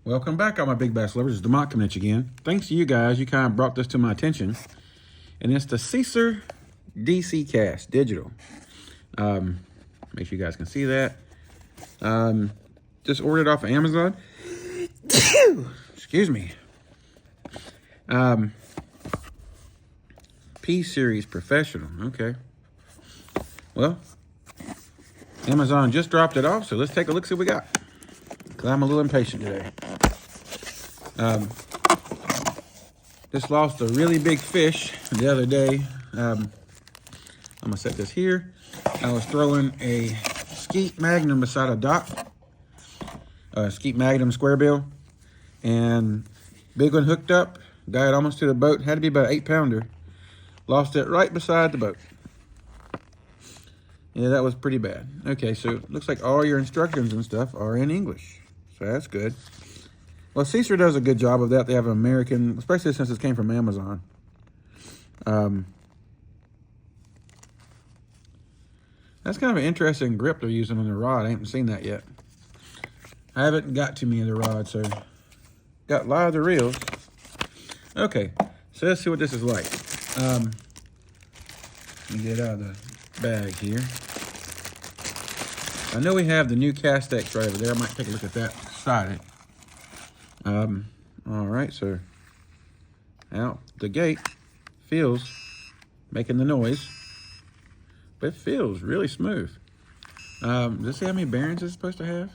Welcome back, all my big bass lovers. It's DeMont coming at you again. Thanks to you guys, you kind of brought this to my attention. And it's the Seasir DCast Digital. Make sure you guys can see that. Just ordered off of Amazon. Excuse me. P-Series Professional. Okay. Well, Amazon just dropped it off, so let's take a look, see what we got. Because I'm a little impatient today. Just lost a really big fish the other day. I'm gonna set this here. I was throwing a Skeet Magnum beside a dock. Skeet Magnum square bill. And big one hooked up. Got it almost to the boat. Had to be about an 8-pounder. Lost it right beside the boat. Yeah, that was pretty bad. Okay, so it looks like all your instructions and stuff are in English. So that's good. Well, Seasir does a good job of that. They have an American, especially since it came from Amazon. That's kind of an interesting grip they're using on the rod. I haven't seen that yet. I haven't got too many of the rods, so got a lot of the reels. Okay, so let's see what this is like. Let me get out of the bag here. I know we have the new Castex right over there. I might take a look at that beside it. All right, so out the gate, feels making the noise, but it feels really smooth. Does it say how many bearings it's supposed to have?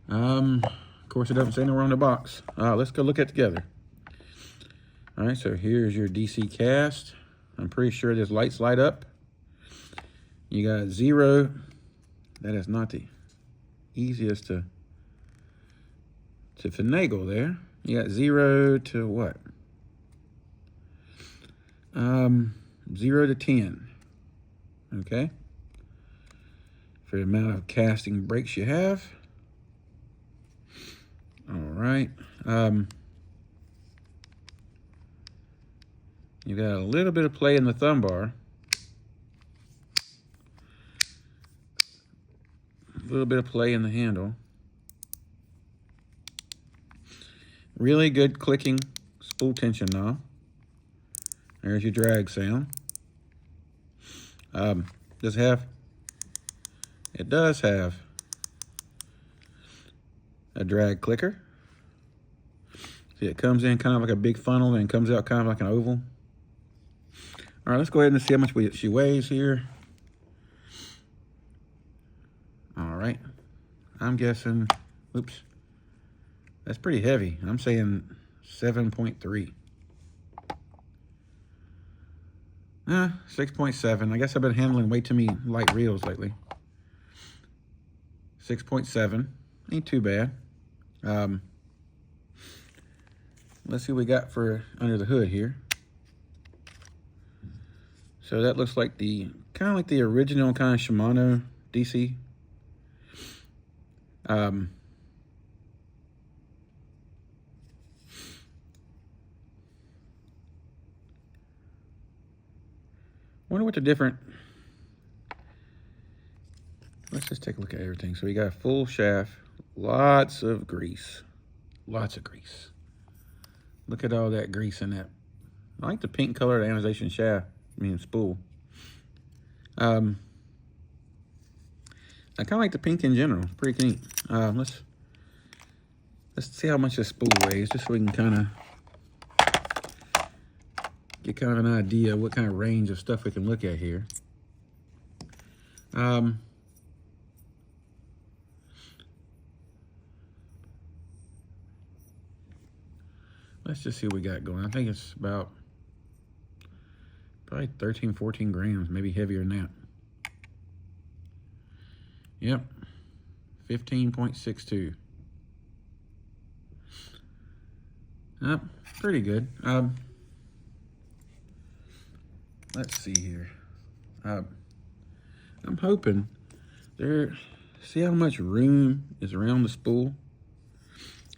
Of course, it doesn't say nowhere on the box. Let's go look at it together. All right, so here's your DCast. I'm pretty sure there's lights light up. You got 0. That is not the easiest to finagle there. You got 0 to what? 0 to 10. Okay. For the amount of casting breaks you have. All right. You got a little bit of play in the thumb bar. A little bit of play in the handle. Really good clicking spool tension knob. There's your drag sound. It does have a drag clicker. See, it comes in kind of like a big funnel and comes out kind of like an oval. All right, let's go ahead and see how much she weighs here. All right, I'm guessing, oops, that's pretty heavy. I'm saying 7.3. 6.7. I guess I've been handling way too many light reels lately. 6.7, ain't too bad. Let's see what we got for under the hood here. So that looks like the kind of like the original kind of Shimano DC. Wonder what the different. Let's just take a look at everything. So we got a full shaft, lots of grease, lots of grease. Look at all that grease in that. I like the pink color of the anodization shaft. I mean spool. I kind of like the pink in general. It's pretty neat. Let's see how much this spool weighs, just so we can kind of get kind of an idea of what kind of range of stuff we can look at here. Let's just see what we got going. I think it's about probably 13, 14 grams, maybe heavier than that. Yep, 15.62. Yep, pretty good. Let's see here. I'm hoping see how much room is around the spool?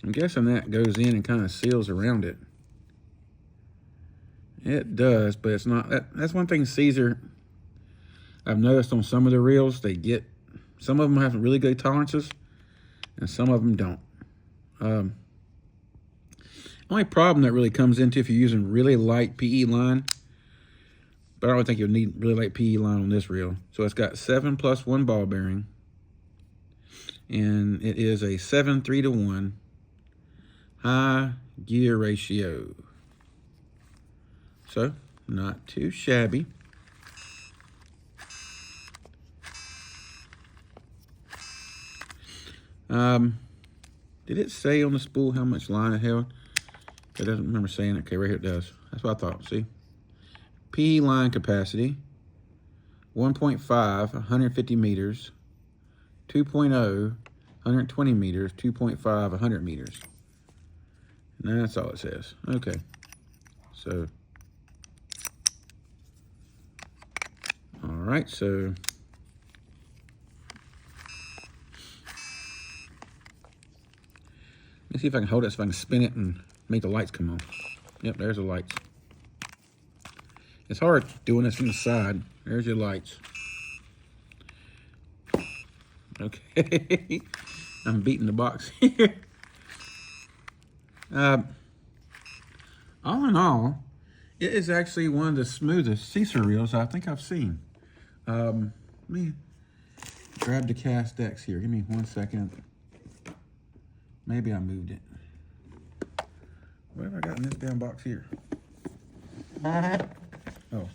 I'm guessing that goes in and kind of seals around it. It does, but it's not. That's one thing Seasir, I've noticed on some of the reels, some of them have really good tolerances, and some of them don't. Only problem that really comes into if you're using really light PE line, but I don't think you'll need really light PE line on this reel. So it's got 7+1 ball bearing, and it is a 7:3 to 1 high gear ratio. So not too shabby. Did it say on the spool how much line it held? It doesn't remember saying it. Okay, right here it does. That's what I thought. See? PE line capacity 1.5, 150 meters, 2.0, 120 meters, 2.5, 100 meters. And that's all it says. Okay. So, all right, so let's see if I can hold it so I can spin it and make the lights come on. Yep, there's the lights. It's hard doing this from the side. There's your lights. Okay. I'm beating the box here. All in all, it is actually one of the smoothest Seasir reels I think I've seen. Let me grab the cast decks here. Give me 1 second. Maybe I moved it. What have I got in this damn box here? Oh,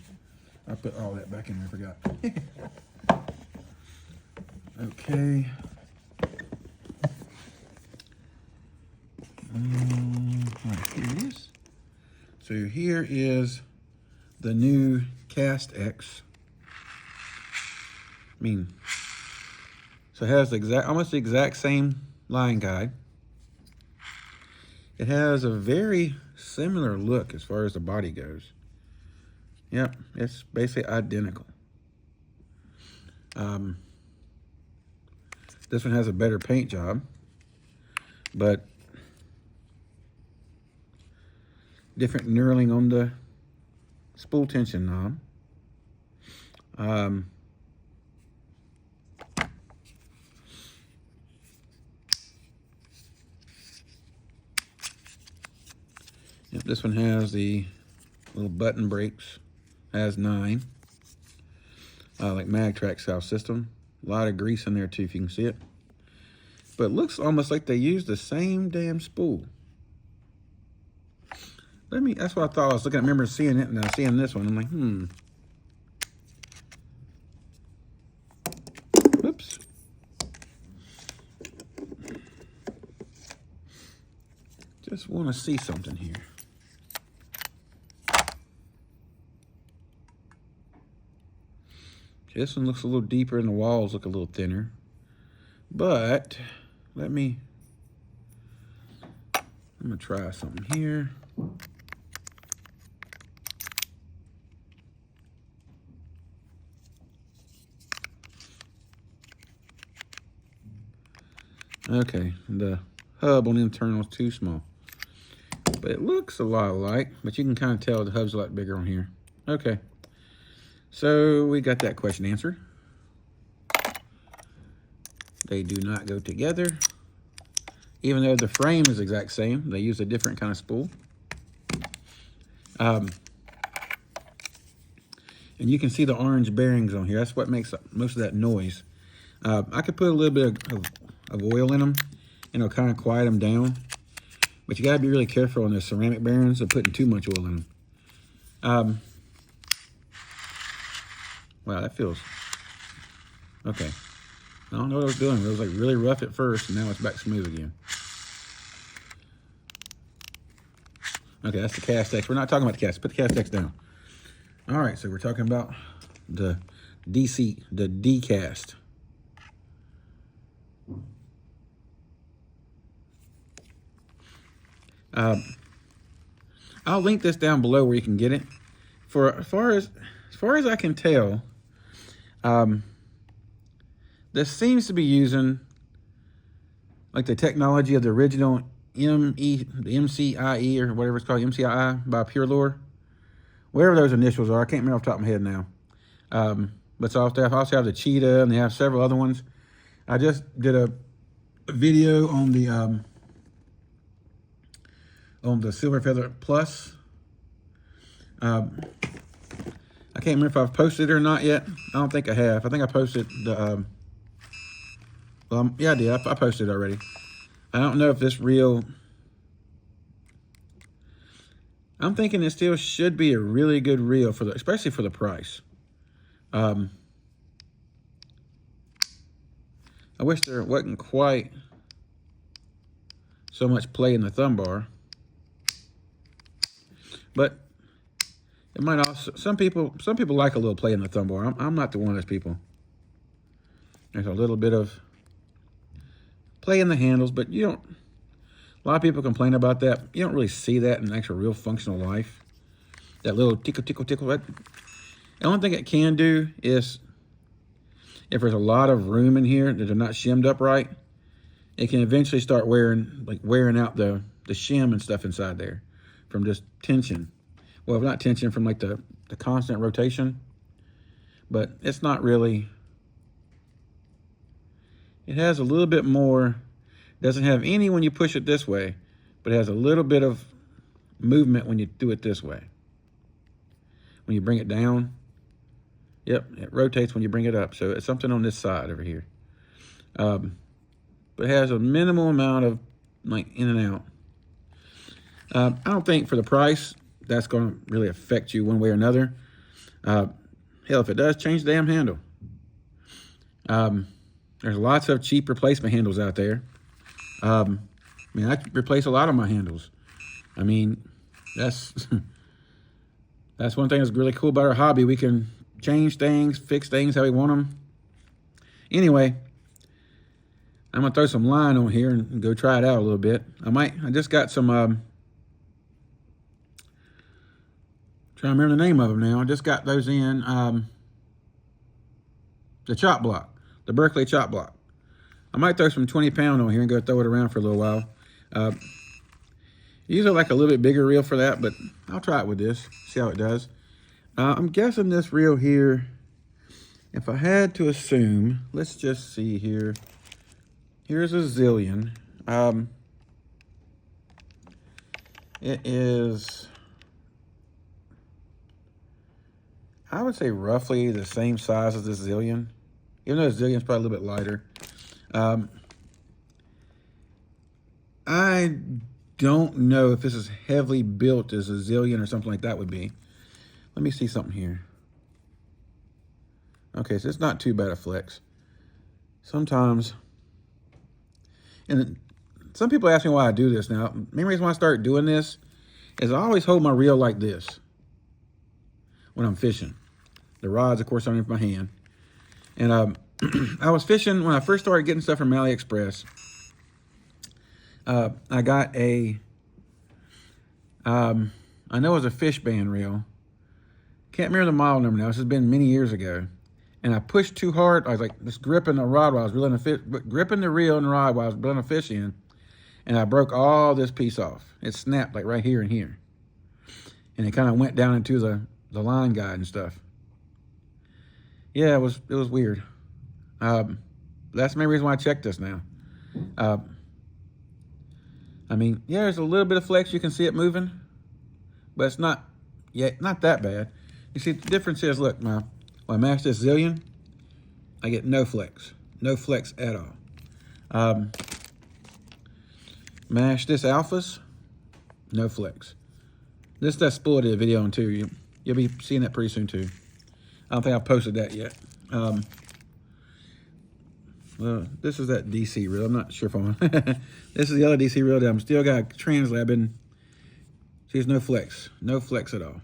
I put all that back in there, I forgot. Okay. Right, here it is. So here is the new Cast X. So it has the almost the exact same line guide. It has a very similar look as far as the body goes. Yep, it's basically identical. This one has a better paint job, but different knurling on the spool tension knob. Yep, this one has the little button brakes, has 9. Like MagTrack style system. A lot of grease in there too, if you can see it. But it looks almost like they used the same damn spool. That's what I thought. I was looking, I remember seeing it, and I was seeing this one. I'm like, Whoops. Just want to see something here. Okay, this one looks a little deeper and the walls look a little thinner. But I'm gonna try something here. Okay, the hub on the internal is too small. But it looks a lot alike, but you can kind of tell the hub's a lot bigger on here. Okay, so we got that question answered. They do not go together. Even though the frame is the exact same, they use a different kind of spool. And you can see the orange bearings on here. That's what makes most of that noise. I could put a little bit of oil in them, and it'll kind of quiet them down. But you gotta be really careful on the ceramic bearings of putting too much oil in them. Wow, that feels, okay. I don't know what I was doing. It was like really rough at first, and now it's back smooth again. Okay, that's the cast X. We're not talking about the cast. Put the cast X down. All right, so we're talking about the DCast. I'll link this down below where you can get it. As far as I can tell, this seems to be using like the technology of the original the MCIE or whatever it's called, MCII by Pure Lore. Whatever those initials are, I can't remember off the top of my head now. But so they also have the Cheetah, and they have several other ones. I just did a video on the on the Silver Feather Plus. I can't remember if I've posted it or not yet. I don't think I have. I think I posted the, yeah, I did. I posted it already. I don't know if this reel, I'm thinking it still should be a really good reel, for the, especially for the price. I wish there wasn't quite so much play in the thumb bar. But it might also, some people like a little play in the thumb bar. I'm not the one of those people. There's a little bit of play in the handles, but you don't, a lot of people complain about that. You don't really see that in actual real functional life. That little tickle, tickle, tickle. The only thing it can do is, if there's a lot of room in here that they're not shimmed up right, it can eventually start wearing out the shim and stuff inside there from just tension. Well, not tension, from like the constant rotation, but it's not really, it has a little bit more, doesn't have any when you push it this way, but it has a little bit of movement when you do it this way. When you bring it down, yep, it rotates when you bring it up. So it's something on this side over here. But it has a minimal amount of like in and out. I don't think for the price that's going to really affect you one way or another. Hell, if it does, change the damn handle. There's lots of cheap replacement handles out there. I mean, I replace a lot of my handles. I mean, that's that's one thing that's really cool about our hobby. We can change things, fix things how we want them. Anyway, I'm gonna throw some line on here and go try it out a little bit. I just got some, trying to remember the name of them now. I just got those in, the chop block, the Berkeley chop block. I might throw some 20-pound on here and go throw it around for a little while. Usually like a little bit bigger reel for that, but I'll try it with this, see how it does. I'm guessing this reel here, if I had to assume, let's just see here. Here's a zillion. It is, I would say roughly the same size as this zillion, even though the zillion's probably a little bit lighter. I don't know if this is heavily built as a zillion or something like that would be. Let me see something here. Okay, so it's not too bad a flex. Sometimes, and some people ask me why I do this now. The main reason why I started doing this is I always hold my reel like this when I'm fishing. The rod's, of course, underneath my hand. And I was fishing when I first started getting stuff from AliExpress. I got a, I know it was a fish band reel. Can't remember the model number now. This has been many years ago. And I pushed too hard. I was like just gripping the rod while I was reeling the fish, gripping the reel and the rod while I was reeling the fish in. And I broke all this piece off. It snapped like right here and here. And it kind of went down into the line guide and stuff. Yeah, it was weird. That's the main reason why I checked this now. I mean, yeah, there's a little bit of flex. You can see it moving, but it's not that bad. You see, the difference is, look, when I mash this zillion, I get no flex at all. Mash this alphas, no flex. This that spool did a video on too. You'll be seeing that pretty soon too. I don't think I've posted that yet. Well, this is that DC reel. I'm not sure if I'm this is the other DC reel that I'm still got translabbing. See, there's no flex at all.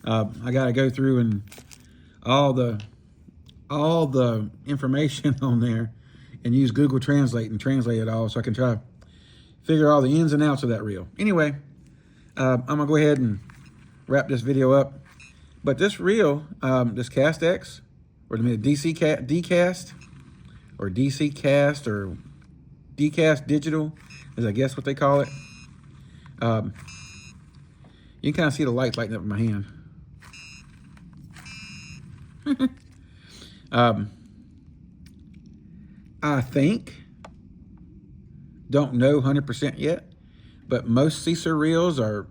I gotta go through and all the information on there and use Google Translate and translate it all so I can try to figure all the ins and outs of that reel. Anyway, I'm gonna go ahead and wrap this video up. But this reel, this Cast X, or the DCast, or DCast, or DCast Digital, is I guess what they call it. You can kind of see the lights lighting up in my hand. I think, don't know 100% yet, but most Seasir reels are.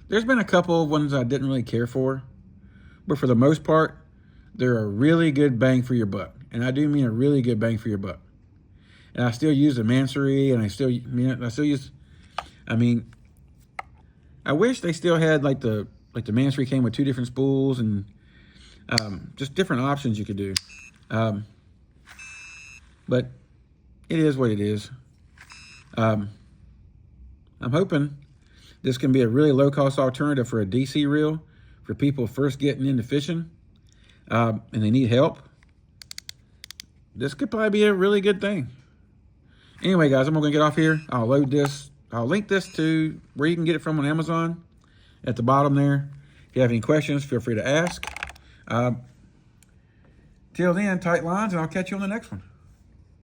There's been a couple of ones I didn't really care for, but for the most part, they're a really good bang for your buck, and I do mean a really good bang for your buck. And I still use the Mansory, and I still use. I mean, I wish they still had like the Mansory came with 2 different spools and just different options you could do. But it is what it is. I'm hoping this can be a really low-cost alternative for a DC reel for people first getting into fishing and they need help. This could probably be a really good thing. Anyway, guys, I'm going to get off here. I'll load this. I'll link this to where you can get it from on Amazon at the bottom there. If you have any questions, feel free to ask. Till then, tight lines, and I'll catch you on the next one.